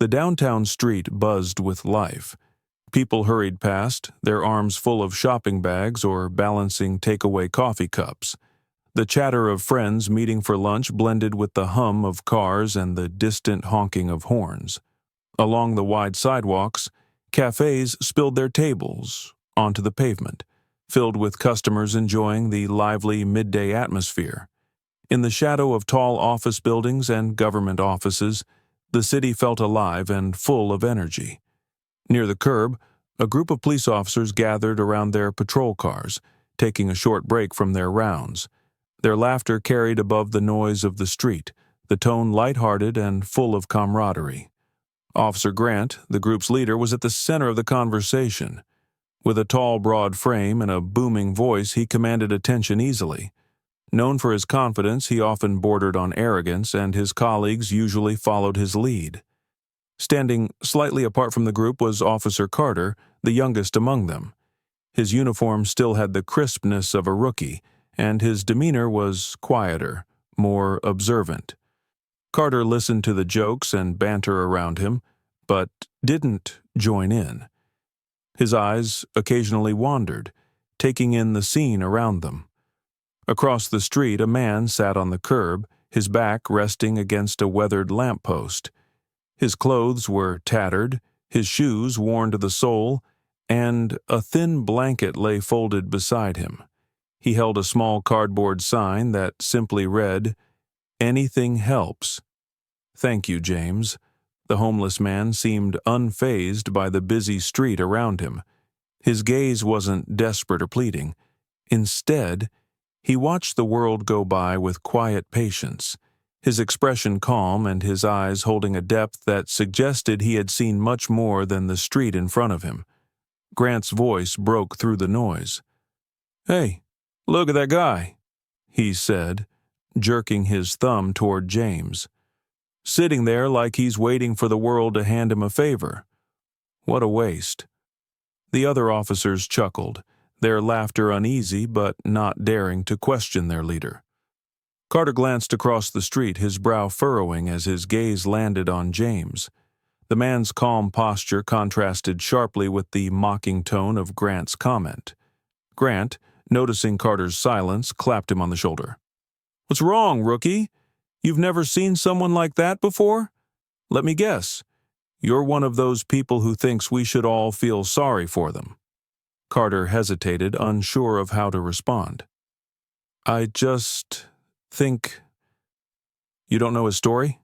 The downtown street buzzed with life. People hurried past, their arms full of shopping bags or balancing takeaway coffee cups. The chatter of friends meeting for lunch blended with the hum of cars and the distant honking of horns. Along the wide sidewalks, cafes spilled their tables onto the pavement, filled with customers enjoying the lively midday atmosphere. In the shadow of tall office buildings and government offices, the city felt alive and full of energy. Near the curb, a group of police officers gathered around their patrol cars, taking a short break from their rounds. Their laughter carried above the noise of the street, the tone lighthearted and full of camaraderie. Officer Grant, the group's leader, was at the center of the conversation. With a tall, broad frame and a booming voice, he commanded attention easily. Known for his confidence, he often bordered on arrogance, and his colleagues usually followed his lead. Standing slightly apart from the group was Officer Carter, the youngest among them. His uniform still had the crispness of a rookie, and his demeanor was quieter, more observant. Carter listened to the jokes and banter around him, but didn't join in. His eyes occasionally wandered, taking in the scene around them. Across the street, a man sat on the curb, his back resting against a weathered lamppost. His clothes were tattered, his shoes worn to the sole, and a thin blanket lay folded beside him. He held a small cardboard sign that simply read, "Anything helps." "Thank you, James." The homeless man seemed unfazed by the busy street around him. His gaze wasn't desperate or pleading. Instead, he watched the world go by with quiet patience, his expression calm and his eyes holding a depth that suggested he had seen much more than the street in front of him. Grant's voice broke through the noise. "Hey, look at that guy," he said, jerking his thumb toward James. "Sitting there like he's waiting for the world to hand him a favor. What a waste." The other officers chuckled, their laughter uneasy but not daring to question their leader. Carter glanced across the street, his brow furrowing as his gaze landed on James. The man's calm posture contrasted sharply with the mocking tone of Grant's comment. Grant, noticing Carter's silence, clapped him on the shoulder. "What's wrong, rookie? You've never seen someone like that before? Let me guess. You're one of those people who thinks we should all feel sorry for them." Carter hesitated, unsure of how to respond. "I just think—" "You don't know his story?"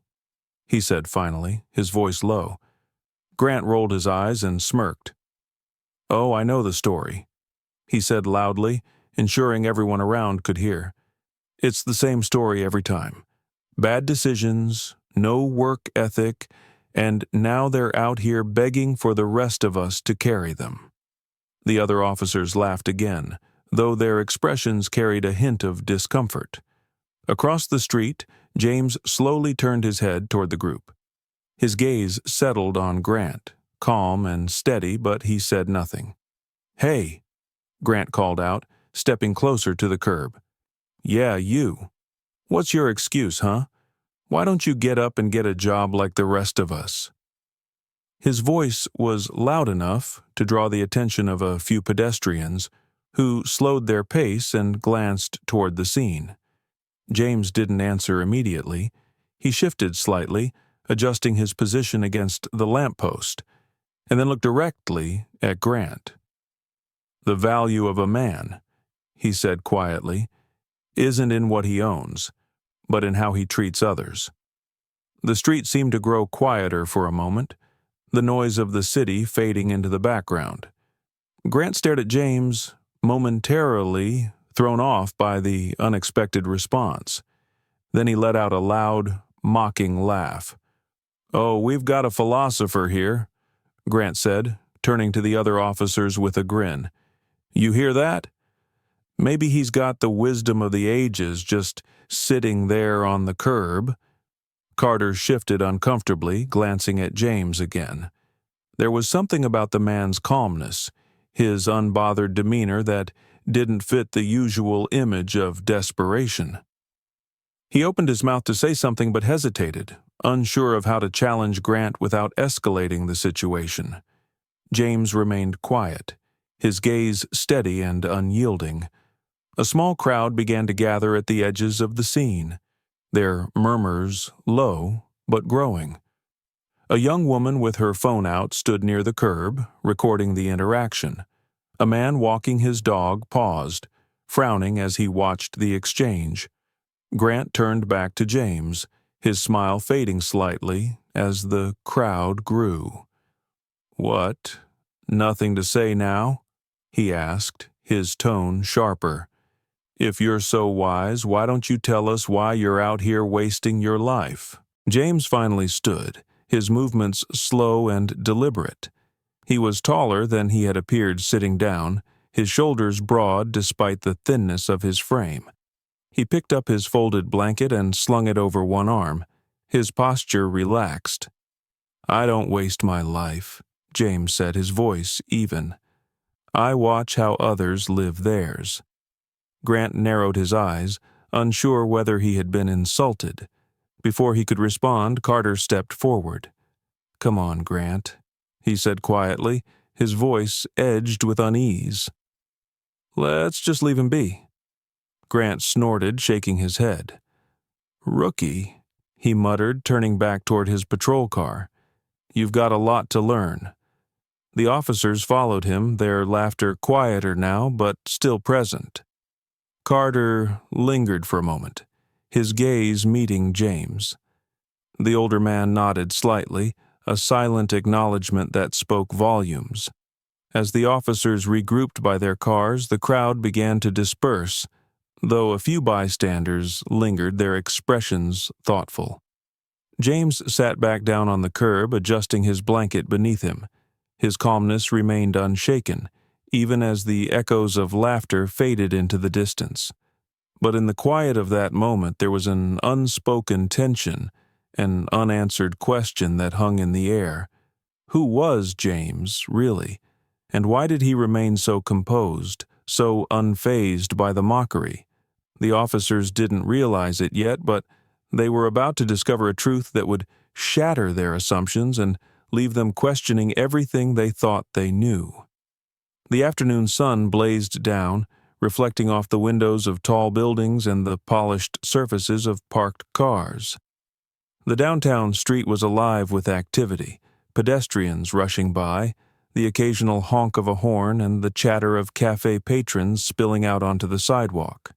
he said finally, his voice low. Grant rolled his eyes and smirked. "Oh, I know the story," he said loudly, ensuring everyone around could hear. "It's the same story every time. Bad decisions, no work ethic, and now they're out here begging for the rest of us to carry them." The other officers laughed again, though their expressions carried a hint of discomfort. Across the street, James slowly turned his head toward the group. His gaze settled on Grant, calm and steady, but he said nothing. "Hey," Grant called out, stepping closer to the curb. "Yeah, you. What's your excuse, huh? Why don't you get up and get a job like the rest of us?" His voice was loud enough to draw the attention of a few pedestrians, who slowed their pace and glanced toward the scene. James didn't answer immediately. He shifted slightly, adjusting his position against the lamppost, and then looked directly at Grant. "The value of a man," he said quietly, "isn't in what he owns, but in how he treats others." The street seemed to grow quieter for a moment, the noise of the city fading into the background. Grant stared at James, momentarily thrown off by the unexpected response. Then he let out a loud, mocking laugh. "Oh, we've got a philosopher here," Grant said, turning to the other officers with a grin. "You hear that? Maybe he's got the wisdom of the ages just sitting there on the curb." Carter shifted uncomfortably, glancing at James again. There was something about the man's calmness, his unbothered demeanor, that didn't fit the usual image of desperation. He opened his mouth to say something but hesitated, unsure of how to challenge Grant without escalating the situation. James remained quiet, his gaze steady and unyielding. A small crowd began to gather at the edges of the scene, their murmurs low but growing. A young woman with her phone out stood near the curb, recording the interaction. A man walking his dog paused, frowning as he watched the exchange. Grant turned back to James, his smile fading slightly as the crowd grew. "What? Nothing to say now?" he asked, his tone sharper. "If you're so wise, why don't you tell us why you're out here wasting your life?" James finally stood, his movements slow and deliberate. He was taller than he had appeared sitting down, his shoulders broad despite the thinness of his frame. He picked up his folded blanket and slung it over one arm. His posture relaxed. "I don't waste my life," James said, his voice even. "I watch how others live theirs." Grant narrowed his eyes, unsure whether he had been insulted. Before he could respond, Carter stepped forward. "Come on, Grant," he said quietly, his voice edged with unease. "Let's just leave him be." Grant snorted, shaking his head. "Rookie," he muttered, turning back toward his patrol car. "You've got a lot to learn." The officers followed him, their laughter quieter now, but still present. Carter lingered for a moment, his gaze meeting James. The older man nodded slightly, a silent acknowledgement that spoke volumes. As the officers regrouped by their cars, the crowd began to disperse, though a few bystanders lingered, their expressions thoughtful. James sat back down on the curb, adjusting his blanket beneath him. His calmness remained unshaken, even as the echoes of laughter faded into the distance. But in the quiet of that moment there was an unspoken tension, an unanswered question that hung in the air. Who was James, really? And why did he remain so composed, so unfazed by the mockery? The officers didn't realize it yet, but they were about to discover a truth that would shatter their assumptions and leave them questioning everything they thought they knew. The afternoon sun blazed down, reflecting off the windows of tall buildings and the polished surfaces of parked cars. The downtown street was alive with activity, pedestrians rushing by, the occasional honk of a horn and the chatter of cafe patrons spilling out onto the sidewalk.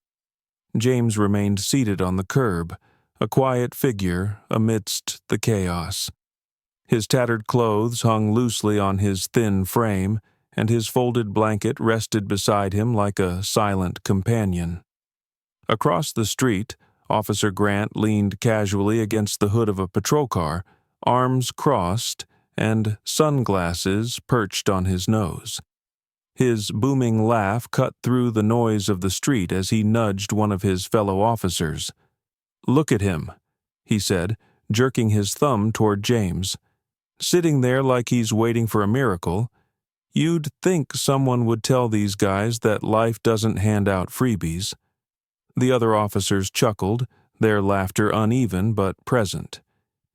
James remained seated on the curb, a quiet figure amidst the chaos. His tattered clothes hung loosely on his thin frame, and his folded blanket rested beside him like a silent companion. Across the street, Officer Grant leaned casually against the hood of a patrol car, arms crossed and sunglasses perched on his nose. His booming laugh cut through the noise of the street as he nudged one of his fellow officers. "Look at him," he said, jerking his thumb toward James. "Sitting there like he's waiting for a miracle. You'd think someone would tell these guys that life doesn't hand out freebies." The other officers chuckled, their laughter uneven but present.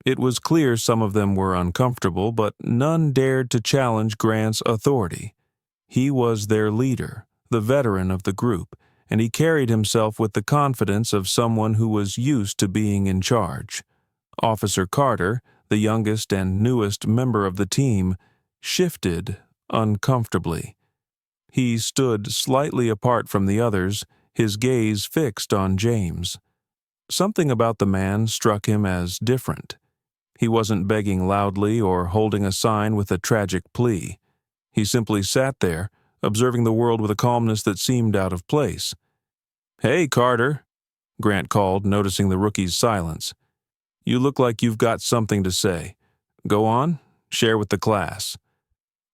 It was clear some of them were uncomfortable, but none dared to challenge Grant's authority. He was their leader, the veteran of the group, and he carried himself with the confidence of someone who was used to being in charge. Officer Carter, the youngest and newest member of the team, shifted uncomfortably. He stood slightly apart from the others, his gaze fixed on James. Something about the man struck him as different. He wasn't begging loudly or holding a sign with a tragic plea. He simply sat there, observing the world with a calmness that seemed out of place. "Hey, Carter," Grant called, noticing the rookie's silence. "You look like you've got something to say. Go on, share with the class."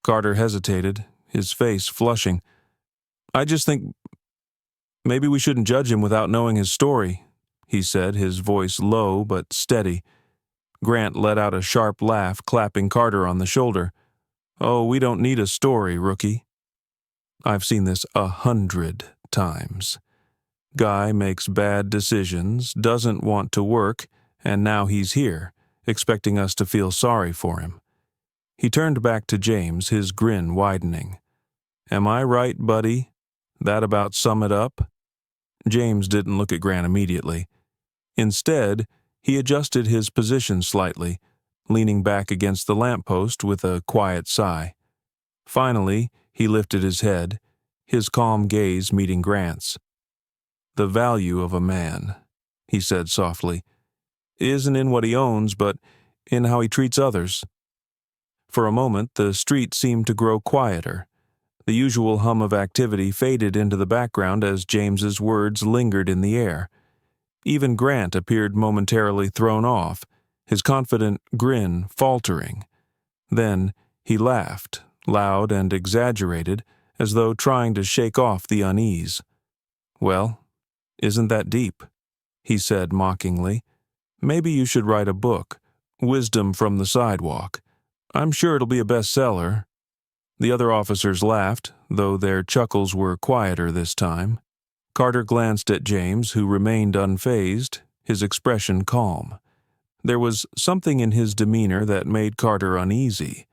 Carter hesitated, his face flushing. "I just think maybe we shouldn't judge him without knowing his story," he said, his voice low but steady. Grant let out a sharp laugh, clapping Carter on the shoulder. "Oh, we don't need a story, rookie. I've seen this 100 times. Guy makes bad decisions, doesn't want to work, and now he's here, expecting us to feel sorry for him. He turned back to James, his grin widening. "Am I right, buddy? That about sum it up?" James didn't look at Grant immediately. Instead, he adjusted his position slightly, leaning back against the lamppost with a quiet sigh. Finally, he lifted his head, his calm gaze meeting Grant's. "The value of a man," he said softly, "isn't in what he owns, but in how he treats others." For a moment, the street seemed to grow quieter. The usual hum of activity faded into the background as James's words lingered in the air. Even Grant appeared momentarily thrown off, his confident grin faltering. Then he laughed, loud and exaggerated, as though trying to shake off the unease. "Well, isn't that deep?" he said mockingly. "Maybe you should write a book, Wisdom from the Sidewalk. I'm sure it'll be a bestseller." The other officers laughed, though their chuckles were quieter this time. Carter glanced at James, who remained unfazed, his expression calm. There was something in his demeanor that made Carter uneasy.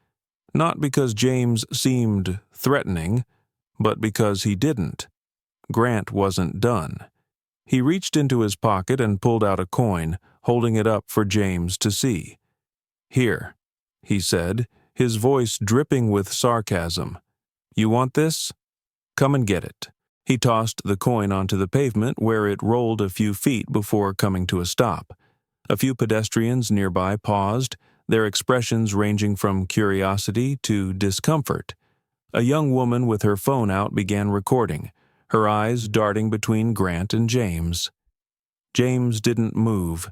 Not because James seemed threatening, but because he didn't. Grant wasn't done. He reached into his pocket and pulled out a coin, holding it up for James to see. "Here," he said, his voice dripping with sarcasm. "You want this? Come and get it." He tossed the coin onto the pavement, where it rolled a few feet before coming to a stop. A few pedestrians nearby paused, their expressions ranging from curiosity to discomfort. A young woman with her phone out began recording, her eyes darting between Grant and James. James didn't move.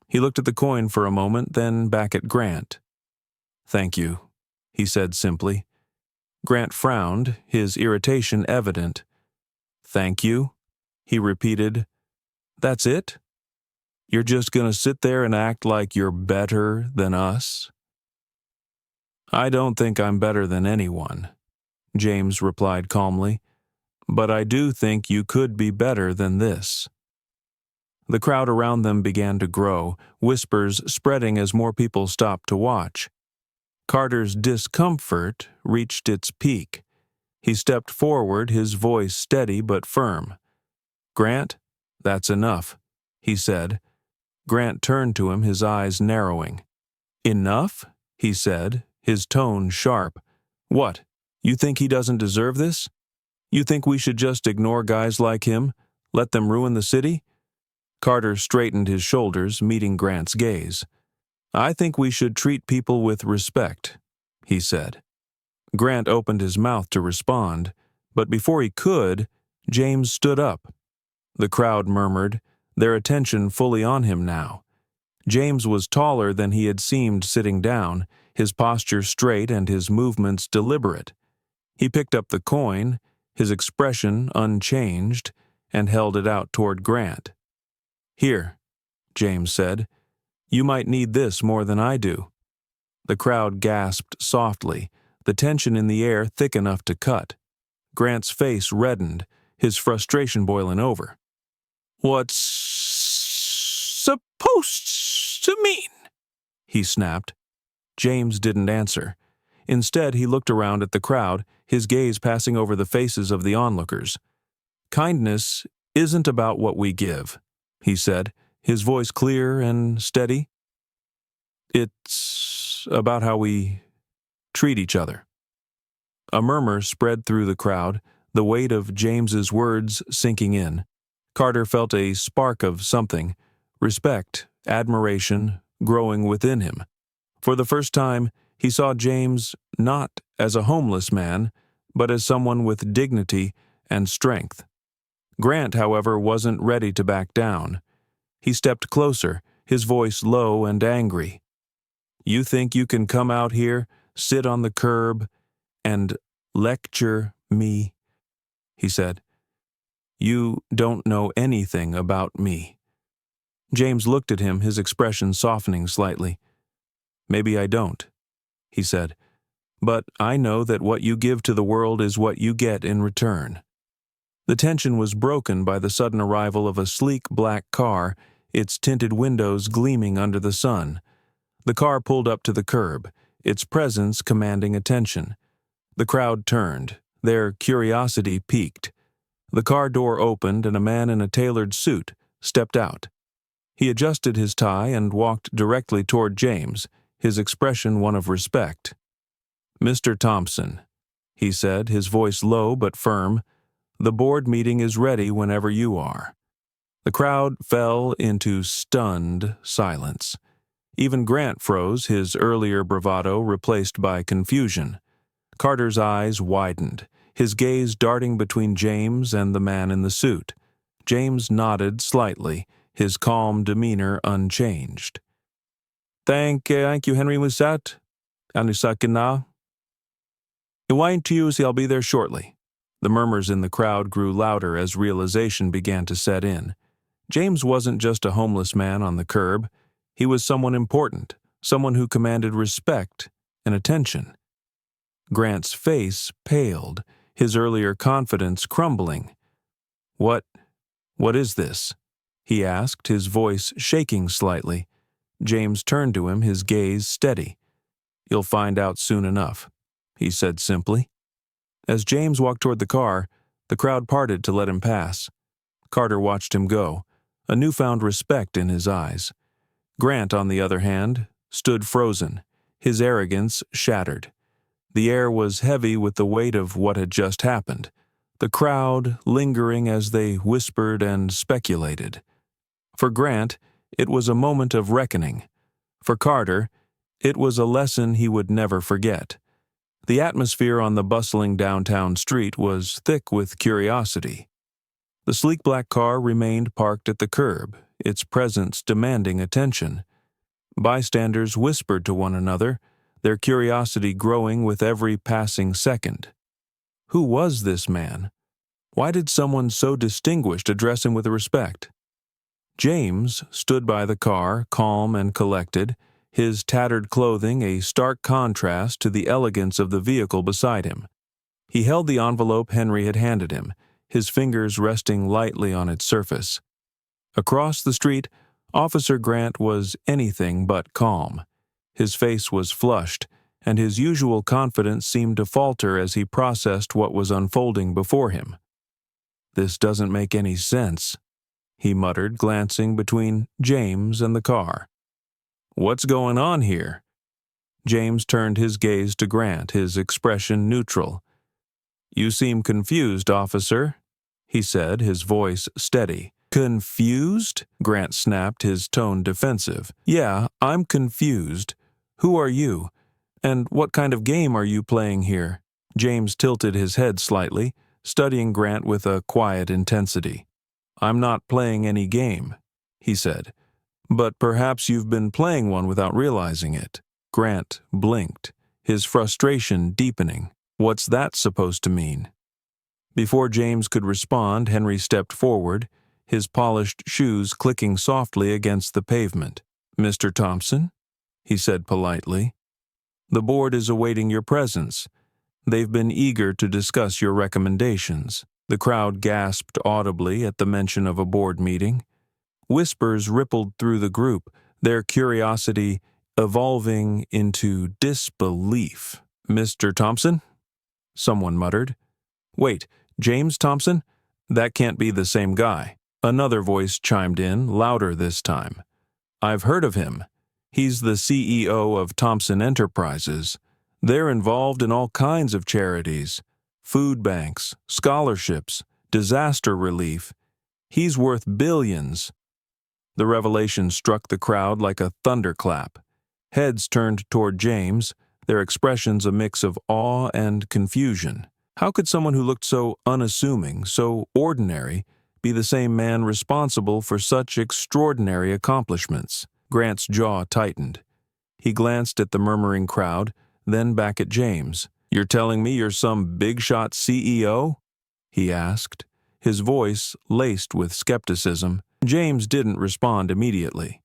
He looked at the coin for a moment, then back at Grant. "Thank you," he said simply. Grant frowned, his irritation evident. "Thank you?" he repeated. "That's it? You're just going to sit there and act like you're better than us?" "I don't think I'm better than anyone," James replied calmly, "but I do think you could be better than this." The crowd around them began to grow, whispers spreading as more people stopped to watch. Carter's discomfort reached its peak. He stepped forward, his voice steady but firm. "Grant, that's enough," he said. Grant turned to him, his eyes narrowing. "Enough?" he said, his tone sharp. "What, you think he doesn't deserve this? You think we should just ignore guys like him, let them ruin the city?" Carter straightened his shoulders, meeting Grant's gaze. "I think we should treat people with respect," he said. Grant opened his mouth to respond, but before he could, James stood up. The crowd murmured, their attention fully on him now. James was taller than he had seemed sitting down, his posture straight and his movements deliberate. He picked up the coin, his expression unchanged, and held it out toward Grant. "Here," James said. "You might need this more than I do." The crowd gasped softly, the tension in the air thick enough to cut. Grant's face reddened, his frustration boiling over. "What's supposed to mean?" he snapped. James didn't answer. Instead, he looked around at the crowd, his gaze passing over the faces of the onlookers. "Kindness isn't about what we give," he said, his voice clear and steady. "It's about how we treat each other." A murmur spread through the crowd, the weight of James's words sinking in. Carter felt a spark of something, respect, admiration, growing within him. For the first time, he saw James not as a homeless man, but as someone with dignity and strength. Grant, however, wasn't ready to back down. He stepped closer, his voice low and angry. "You think you can come out here, sit on the curb, and lecture me?" he said. "You don't know anything about me." James looked at him, his expression softening slightly. "Maybe I don't," he said, "but I know that what you give to the world is what you get in return." The tension was broken by the sudden arrival of a sleek black car, its tinted windows gleaming under the sun. The car pulled up to the curb, its presence commanding attention. The crowd turned, their curiosity piqued. The car door opened and a man in a tailored suit stepped out. He adjusted his tie and walked directly toward James, his expression one of respect. "Mr. Thompson," he said, his voice low but firm, "the board meeting is ready whenever you are." The crowd fell into stunned silence. Even Grant froze, his earlier bravado replaced by confusion. Carter's eyes widened, his gaze darting between James and the man in the suit. James nodded slightly, his calm demeanor unchanged. Thank you, Henry Musat. Anusakina. Iwain Tuesday, I'll be there shortly." The murmurs in the crowd grew louder as realization began to set in. James wasn't just a homeless man on the curb. He was someone important, someone who commanded respect and attention. Grant's face paled, his earlier confidence crumbling. What is this?" he asked, his voice shaking slightly. James turned to him, his gaze steady. "You'll find out soon enough," he said simply. As James walked toward the car, the crowd parted to let him pass. Carter watched him go, a newfound respect in his eyes. Grant, on the other hand, stood frozen, his arrogance shattered. The air was heavy with the weight of what had just happened, the crowd lingering as they whispered and speculated. For Grant, it was a moment of reckoning. For Carter, it was a lesson he would never forget. The atmosphere on the bustling downtown street was thick with curiosity. The sleek black car remained parked at the curb, its presence demanding attention. Bystanders whispered to one another, their curiosity growing with every passing second. Who was this man? Why did someone so distinguished address him with respect? James stood by the car, calm and collected, his tattered clothing a stark contrast to the elegance of the vehicle beside him. He held the envelope Henry had handed him, his fingers resting lightly on its surface. Across the street, Officer Grant was anything but calm. His face was flushed, and his usual confidence seemed to falter as he processed what was unfolding before him. "This doesn't make any sense," he muttered, glancing between James and the car. "What's going on here?" James turned his gaze to Grant, his expression neutral. "You seem confused, officer," he said, his voice steady. "Confused?" Grant snapped, his tone defensive. "Yeah, I'm confused. Who are you? And what kind of game are you playing here?" James tilted his head slightly, studying Grant with a quiet intensity. "I'm not playing any game," he said. "But perhaps you've been playing one without realizing it." Grant blinked, his frustration deepening. "What's that supposed to mean?" Before James could respond, Henry stepped forward, his polished shoes clicking softly against the pavement. "Mr. Thompson?" he said politely. "The board is awaiting your presence. They've been eager to discuss your recommendations." The crowd gasped audibly at the mention of a board meeting. Whispers rippled through the group, their curiosity evolving into disbelief. "Mr. Thompson?" someone muttered. "Wait, James Thompson? That can't be the same guy." Another voice chimed in, louder this time. "I've heard of him. He's the CEO of Thompson Enterprises. They're involved in all kinds of charities, food banks, scholarships, disaster relief. He's worth billions." The revelation struck the crowd like a thunderclap. Heads turned toward James, their expressions a mix of awe and confusion. How could someone who looked so unassuming, so ordinary, be the same man responsible for such extraordinary accomplishments? Grant's jaw tightened. He glanced at the murmuring crowd, then back at James. "You're telling me you're some big-shot CEO?" he asked, his voice laced with skepticism. James didn't respond immediately.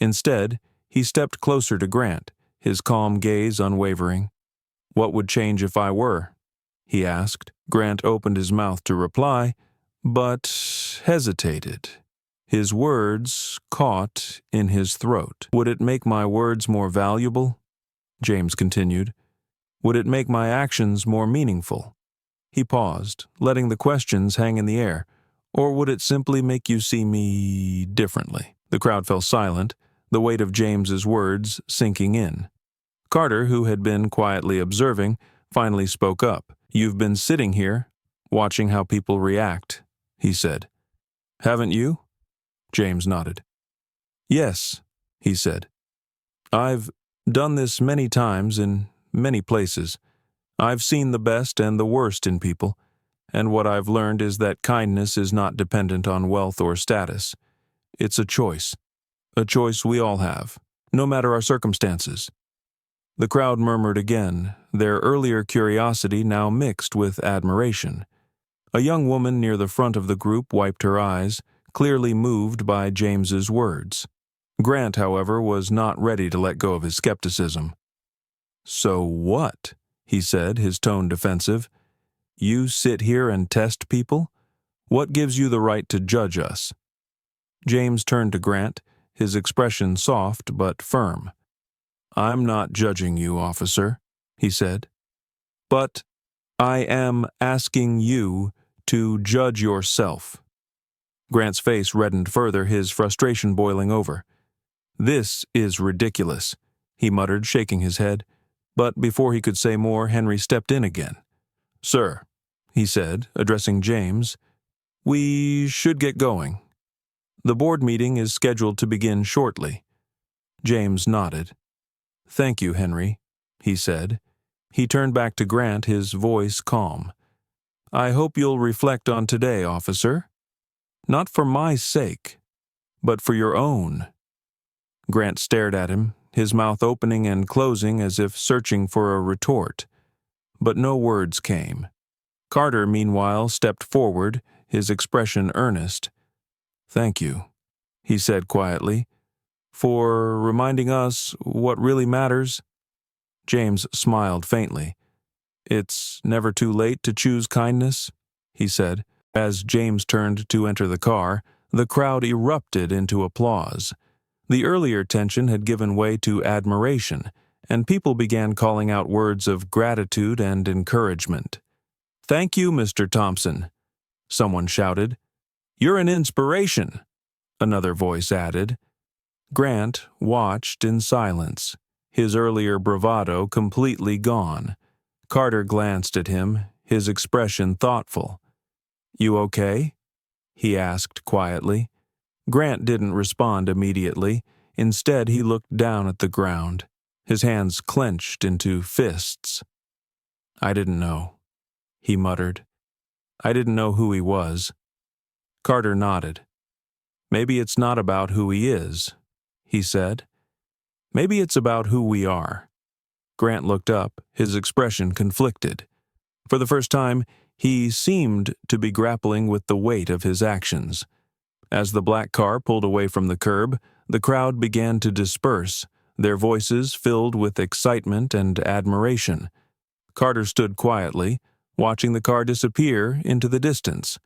Instead, he stepped closer to Grant, his calm gaze unwavering. "What would change if I were?" he asked. Grant opened his mouth to reply, but hesitated. His words caught in his throat. Would it make my words more valuable? James continued. Would it make my actions more meaningful? He paused, letting the questions hang in the air. Or would it simply make you see me differently? The crowd fell silent, the weight of James's words sinking in. Carter, who had been quietly observing, finally spoke up. You've been sitting here, watching how people react, he said. Haven't you? James nodded. Yes, he said. I've done this many times in many places. I've seen the best and the worst in people, and what I've learned is that kindness is not dependent on wealth or status. It's a choice we all have, no matter our circumstances. The crowd murmured again, their earlier curiosity now mixed with admiration. A young woman near the front of the group wiped her eyes, clearly moved by James's words. Grant, however, was not ready to let go of his skepticism. So what? He said, his tone defensive. You sit here and test people? What gives you the right to judge us? James turned to Grant, his expression soft but firm. I'm not judging you, officer, he said. But I am asking you to judge yourself. Grant's face reddened further, his frustration boiling over. This is ridiculous, he muttered, shaking his head. But before he could say more, Henry stepped in again. Sir, he said, addressing James, we should get going. The board meeting is scheduled to begin shortly. James nodded. Thank you, Henry, he said. He turned back to Grant, his voice calm. I hope you'll reflect on today, officer. Not for my sake, but for your own. Grant stared at him, his mouth opening and closing as if searching for a retort. But no words came. Carter, meanwhile, stepped forward, his expression earnest. Thank you, he said quietly, for reminding us what really matters. James smiled faintly. It's never too late to choose kindness, he said. As James turned to enter the car, the crowd erupted into applause. The earlier tension had given way to admiration, and people began calling out words of gratitude and encouragement. Thank you, Mr. Thompson, someone shouted. You're an inspiration, another voice added. Grant watched in silence, his earlier bravado completely gone. Carter glanced at him, his expression thoughtful. You okay? He asked quietly. Grant didn't respond immediately. Instead, he looked down at the ground, his hands clenched into fists. I didn't know, he muttered. I didn't know who he was. Carter nodded. Maybe it's not about who he is, he said. Maybe it's about who we are. Grant looked up, his expression conflicted. For the first time, he seemed to be grappling with the weight of his actions. As the black car pulled away from the curb, the crowd began to disperse, their voices filled with excitement and admiration. Carter stood quietly, watching the car disappear into the distance.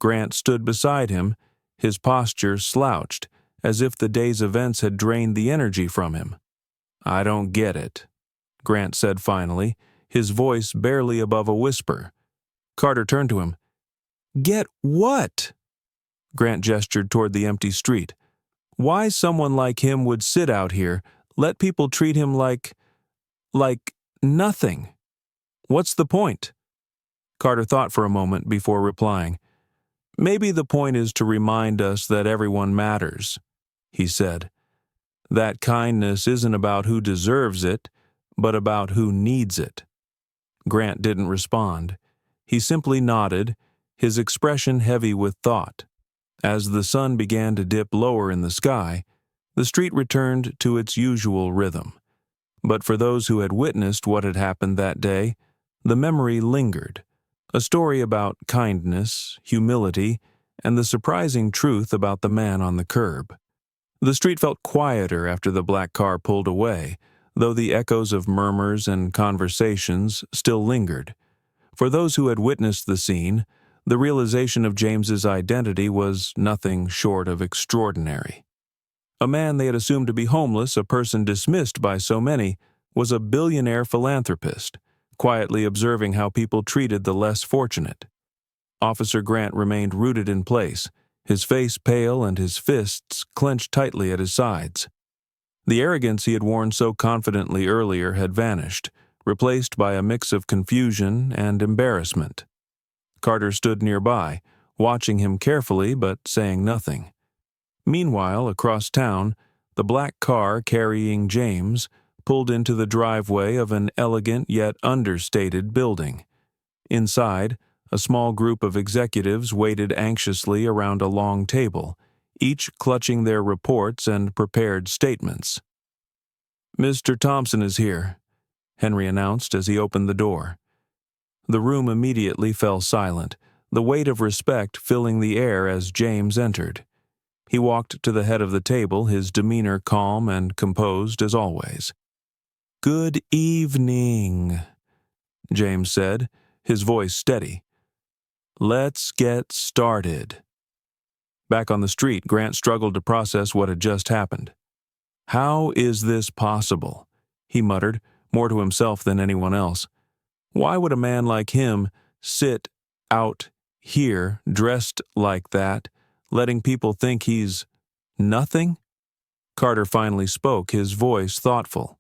Grant stood beside him, his posture slouched, as if the day's events had drained the energy from him. I don't get it, Grant said finally, his voice barely above a whisper. Carter turned to him. Get what? Grant gestured toward the empty street. Why someone like him would sit out here, let people treat him like nothing. What's the point? Carter thought for a moment before replying. Maybe the point is to remind us that everyone matters, he said. That kindness isn't about who deserves it, but about who needs it. Grant didn't respond. He simply nodded, his expression heavy with thought. As the sun began to dip lower in the sky, the street returned to its usual rhythm. But for those who had witnessed what had happened that day, the memory lingered, a story about kindness, humility, and the surprising truth about the man on the curb. The street felt quieter after the black car pulled away, though the echoes of murmurs and conversations still lingered. For those who had witnessed the scene, The realization of James's identity was nothing short of extraordinary. A man they had assumed to be homeless, a person dismissed by so many, was a billionaire philanthropist, quietly observing how people treated the less fortunate. Officer Grant remained rooted in place, his face pale and his fists clenched tightly at his sides. The arrogance he had worn so confidently earlier had vanished, replaced by a mix of confusion and embarrassment. Carter stood nearby, watching him carefully but saying nothing. Meanwhile, across town, the black car carrying James pulled into the driveway of an elegant yet understated building. Inside, a small group of executives waited anxiously around a long table, each clutching their reports and prepared statements. "Mr. Thompson is here," Henry announced as he opened the door. The room immediately fell silent, the weight of respect filling the air as James entered. He walked to the head of the table, his demeanor calm and composed as always. "Good evening," James said, his voice steady. "Let's get started." Back on the street, Grant struggled to process what had just happened. "How is this possible?" he muttered, more to himself than anyone else. "Why would a man like him sit out here, dressed like that, letting people think he's nothing?" Carter finally spoke, his voice thoughtful.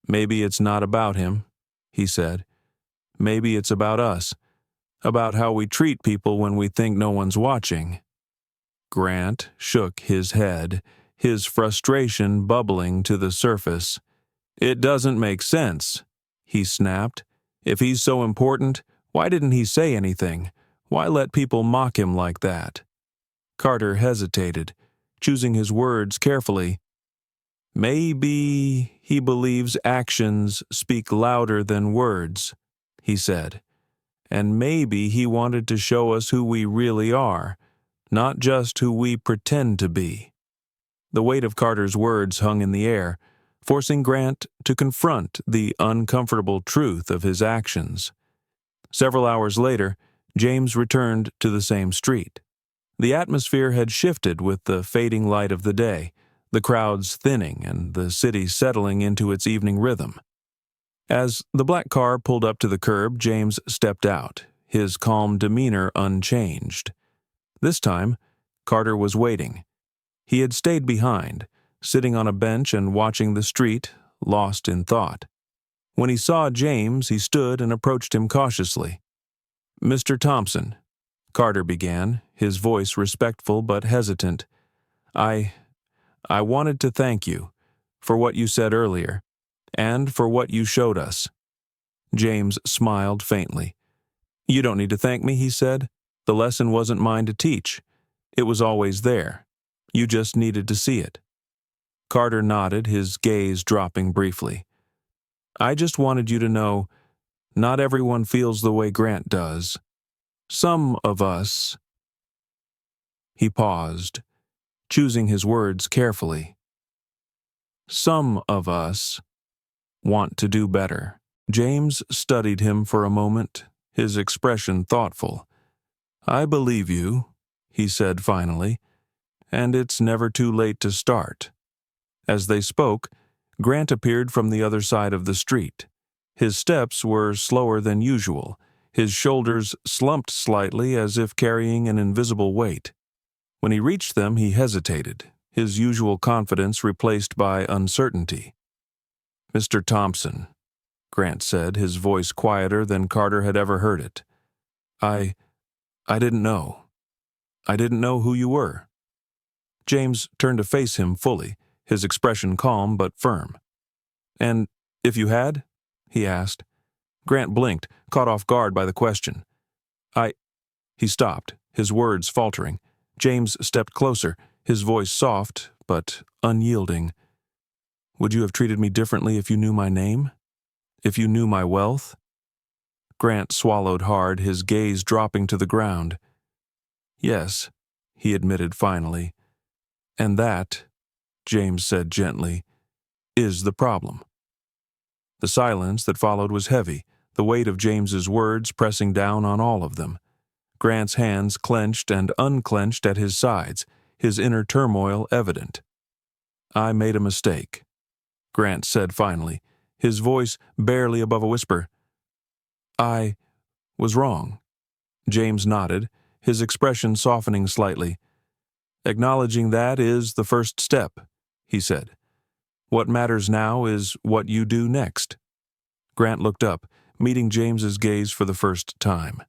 "Maybe it's not about him," he said. "Maybe it's about us, about how we treat people when we think no one's watching." Grant shook his head, his frustration bubbling to the surface. "It doesn't make sense," he snapped. "If he's so important, why didn't he say anything? Why let people mock him like that?" Carter hesitated, choosing his words carefully. "Maybe he believes actions speak louder than words," he said. "And maybe he wanted to show us who we really are, not just who we pretend to be." The weight of Carter's words hung in the air, forcing Grant to confront the uncomfortable truth of his actions. Several hours later, James returned to the same street. The atmosphere had shifted with the fading light of the day, the crowds thinning and the city settling into its evening rhythm. As the black car pulled up to the curb, James stepped out, his calm demeanor unchanged. This time, Carter was waiting. He had stayed behind, sitting on a bench and watching the street, lost in thought. When he saw James, he stood and approached him cautiously. "Mr. Thompson," Carter began, his voice respectful but hesitant, I wanted to thank you for what you said earlier, and for what you showed us." James smiled faintly. "You don't need to thank me," he said. "The lesson wasn't mine to teach. It was always there. You just needed to see it." Carter nodded, his gaze dropping briefly. "I just wanted you to know, not everyone feels the way Grant does. Some of us—" He paused, choosing his words carefully. "Some of us want to do better." James studied him for a moment, his expression thoughtful. "I believe you," he said finally, "and it's never too late to start." As they spoke, Grant appeared from the other side of the street. His steps were slower than usual, his shoulders slumped slightly as if carrying an invisible weight. When he reached them, he hesitated, his usual confidence replaced by uncertainty. "Mr. Thompson," Grant said, his voice quieter than Carter had ever heard it. I didn't know. I didn't know who you were." James turned to face him fully, his expression calm but firm. "And if you had?" he asked. Grant blinked, caught off guard by the question. He stopped, his words faltering. James stepped closer, his voice soft but unyielding. "Would you have treated me differently if you knew my name? If you knew my wealth?" Grant swallowed hard, his gaze dropping to the ground. "Yes," he admitted finally. "And that," James said gently, "is the problem." The silence that followed was heavy, the weight of James's words pressing down on all of them. Grant's hands clenched and unclenched at his sides, his inner turmoil evident. "I made a mistake," Grant said finally, his voice barely above a whisper. "I was wrong." James nodded, his expression softening slightly. "Acknowledging that is the first step," he said. "What matters now is what you do next." Grant looked up, meeting James's gaze for the first time.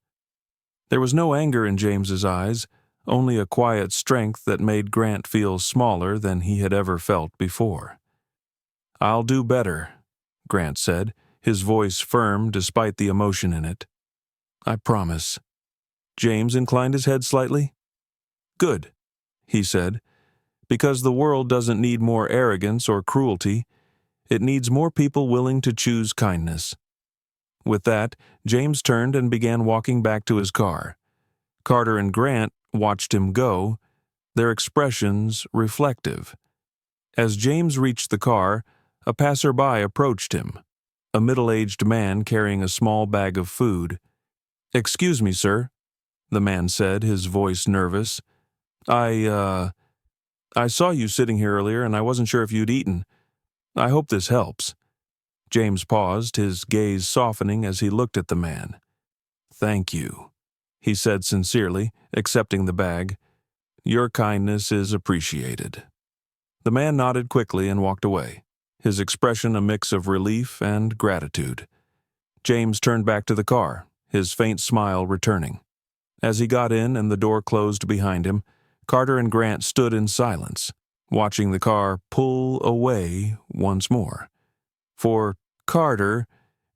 There was no anger in James's eyes, only a quiet strength that made Grant feel smaller than he had ever felt before. "I'll do better," Grant said, his voice firm despite the emotion in it. "I promise." James inclined his head slightly. "Good," he said, "because the world doesn't need more arrogance or cruelty. It needs more people willing to choose kindness." With that, James turned and began walking back to his car. Carter and Grant watched him go, their expressions reflective. As James reached the car, a passerby approached him, a middle-aged man carrying a small bag of food. "Excuse me, sir," the man said, his voice nervous. I saw you sitting here earlier and I wasn't sure if you'd eaten. I hope this helps." James paused, his gaze softening as he looked at the man. "Thank you," he said sincerely, accepting the bag. "Your kindness is appreciated." The man nodded quickly and walked away, his expression a mix of relief and gratitude. James turned back to the car, his faint smile returning. As he got in and the door closed behind him, Carter and Grant stood in silence, watching the car pull away once more. For Carter,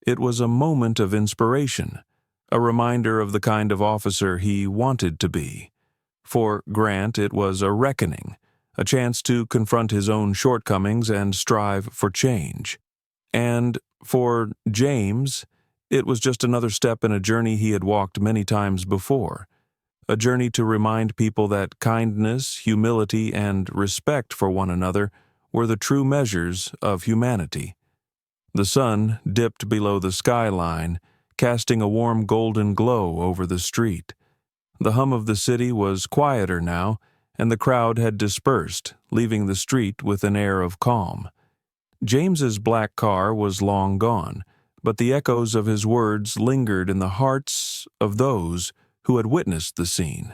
it was a moment of inspiration, a reminder of the kind of officer he wanted to be. For Grant, it was a reckoning, a chance to confront his own shortcomings and strive for change. And for James, it was just another step in a journey he had walked many times before, a journey to remind people that kindness, humility, and respect for one another were the true measures of humanity. The sun dipped below the skyline, casting a warm golden glow over the street. The hum of the city was quieter now, and the crowd had dispersed, leaving the street with an air of calm. James's black car was long gone, but the echoes of his words lingered in the hearts of those who had witnessed the scene.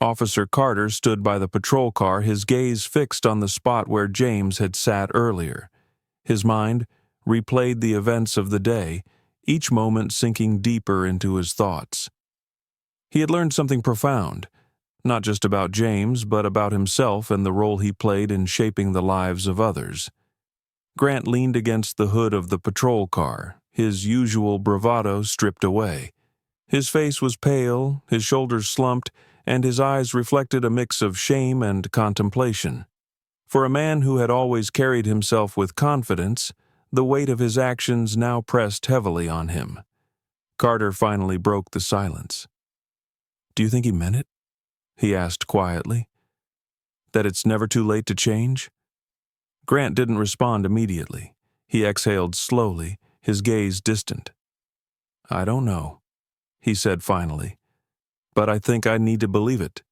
Officer Carter stood by the patrol car, his gaze fixed on the spot where James had sat earlier. His mind replayed the events of the day, each moment sinking deeper into his thoughts. He had learned something profound, not just about James, but about himself and the role he played in shaping the lives of others. Grant leaned against the hood of the patrol car, his usual bravado stripped away. His face was pale, his shoulders slumped, and his eyes reflected a mix of shame and contemplation. For a man who had always carried himself with confidence, the weight of his actions now pressed heavily on him. Carter finally broke the silence. "Do you think he meant it?" he asked quietly. "That it's never too late to change?" Grant didn't respond immediately. He exhaled slowly, his gaze distant. "I don't know," he said finally, "but I think I need to believe it."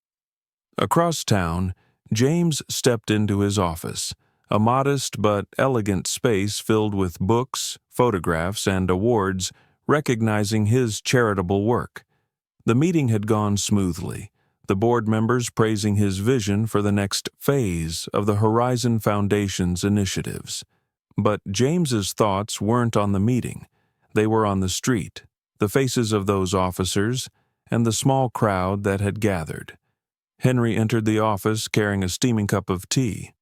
Across town, James stepped into his office, a modest but elegant space filled with books, photographs, and awards recognizing his charitable work. The meeting had gone smoothly, the board members praising his vision for the next phase of the Horizon Foundation's initiatives. But James's thoughts weren't on the meeting. They were on the street, the faces of those officers, and the small crowd that had gathered. Henry entered the office carrying a steaming cup of tea.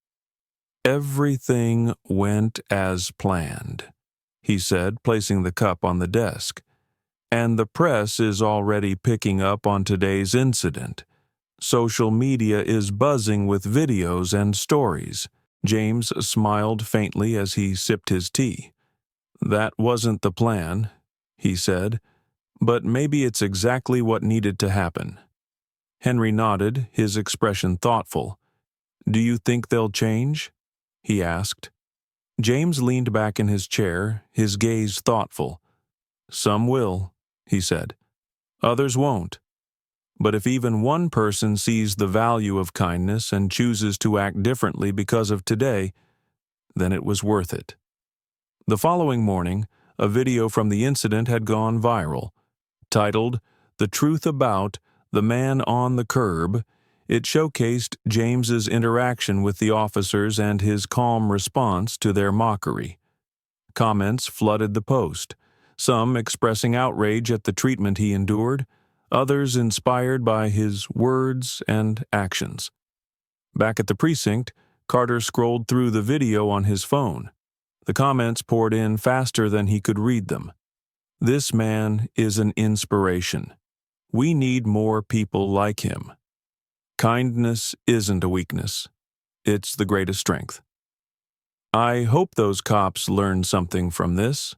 "Everything went as planned," he said, placing the cup on the desk. "And the press is already picking up on today's incident. Social media is buzzing with videos and stories." James smiled faintly as he sipped his tea. "That wasn't the plan," he said, "but maybe it's exactly what needed to happen." Henry nodded, his expression thoughtful. "Do you think they'll change?" he asked. James leaned back in his chair, his gaze thoughtful. "Some will," he said. "Others won't. But if even one person sees the value of kindness and chooses to act differently because of today, then it was worth it. The following morning, a video from the incident had gone viral. Titled, "The Truth About the Man on the Curb," it showcased James's interaction with the officers and his calm response to their mockery. Comments flooded the post, some expressing outrage at the treatment he endured, others inspired by his words and actions. Back at the precinct, Carter scrolled through the video on his phone. The comments poured in faster than he could read them. "This man is an inspiration. We need more people like him. Kindness isn't a weakness. It's the greatest strength. I hope those cops learned something from this."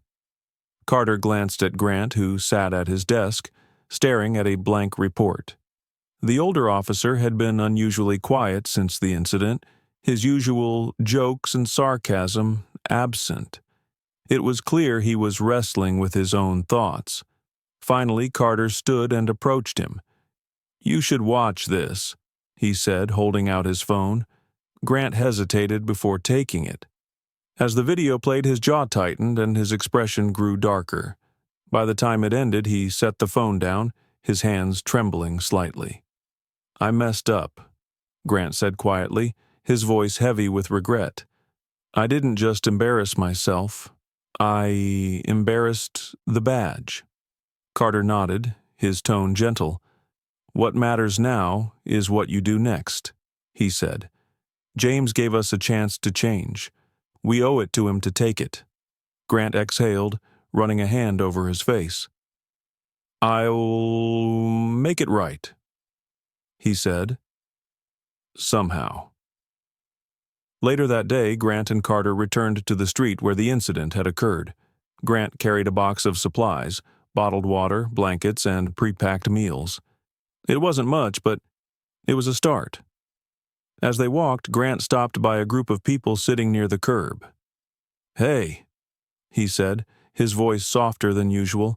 Carter glanced at Grant, who sat at his desk, staring at a blank report. The older officer had been unusually quiet since the incident, his usual jokes and sarcasm absent. It was clear he was wrestling with his own thoughts. Finally, Carter stood and approached him. "You should watch this," he said, holding out his phone. Grant hesitated before taking it. As the video played, his jaw tightened and his expression grew darker. By the time it ended, he set the phone down, his hands trembling slightly. "I messed up," Grant said quietly, his voice heavy with regret. "I didn't just embarrass myself. I embarrassed the badge." Carter nodded, his tone gentle. "What matters now is what you do next," he said. "James gave us a chance to change. We owe it to him to take it." Grant exhaled, running a hand over his face. "I'll make it right," he said. Somehow. Later that day, Grant and Carter returned to the street where the incident had occurred. Grant carried a box of supplies, bottled water, blankets, and pre-packed meals. It wasn't much, but it was a start. As they walked, Grant stopped by a group of people sitting near the curb. "Hey," he said, his voice softer than usual.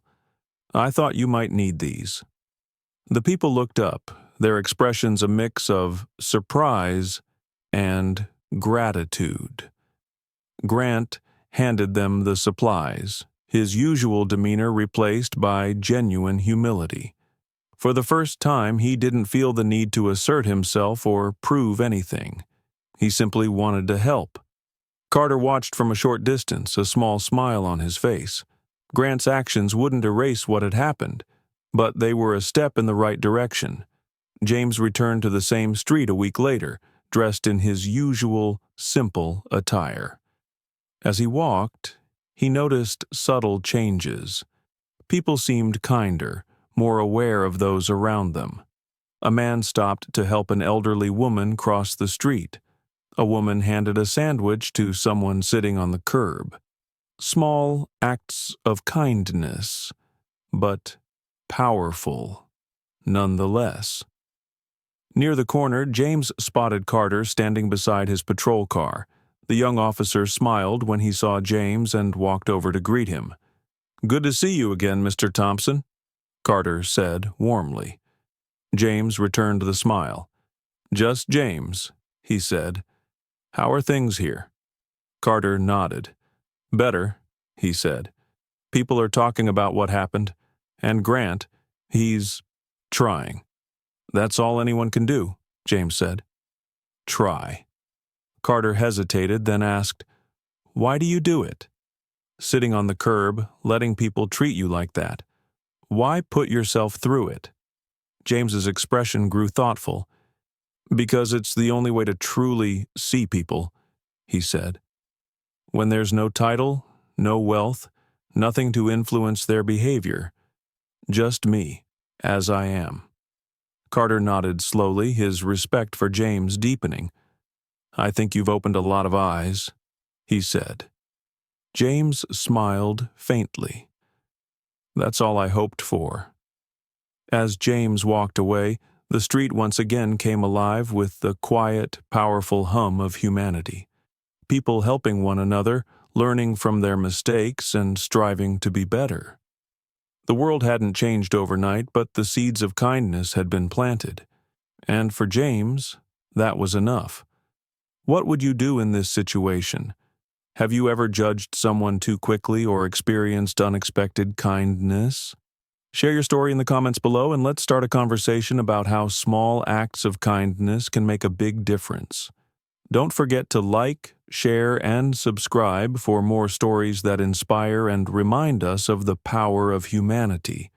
"I thought you might need these." The people looked up, their expressions a mix of surprise and gratitude. Grant handed them the supplies, his usual demeanor replaced by genuine humility. For the first time, he didn't feel the need to assert himself or prove anything. He simply wanted to help. Carter watched from a short distance, a small smile on his face. Grant's actions wouldn't erase what had happened, but they were a step in the right direction. James returned to the same street a week later, dressed in his usual, simple attire. As he walked, he noticed subtle changes. People seemed kinder, more aware of those around them. A man stopped to help an elderly woman cross the street. A woman handed a sandwich to someone sitting on the curb. Small acts of kindness, but powerful nonetheless. Near the corner, James spotted Carter standing beside his patrol car. The young officer smiled when he saw James and walked over to greet him. "Good to see you again, Mr. Thompson," Carter said warmly. James returned the smile. "Just James," he said. "How are things here?" Carter nodded. "Better," he said. "People are talking about what happened, and Grant, he's trying." "That's all anyone can do," James said. "Try." Carter hesitated, then asked, "Why do you do it? Sitting on the curb, letting people treat you like that. Why put yourself through it?" James's expression grew thoughtful. "Because it's the only way to truly see people," he said. "When there's no title, no wealth, nothing to influence their behavior. Just me, as I am." Carter nodded slowly, his respect for James deepening. "I think you've opened a lot of eyes," he said. James smiled faintly. "That's all I hoped for." As James walked away, the street once again came alive with the quiet, powerful hum of humanity. People helping one another, learning from their mistakes, and striving to be better. The world hadn't changed overnight, but the seeds of kindness had been planted. And for James, that was enough. What would you do in this situation? Have you ever judged someone too quickly or experienced unexpected kindness? Share your story in the comments below, and let's start a conversation about how small acts of kindness can make a big difference. Don't forget to like, share, and subscribe for more stories that inspire and remind us of the power of humanity.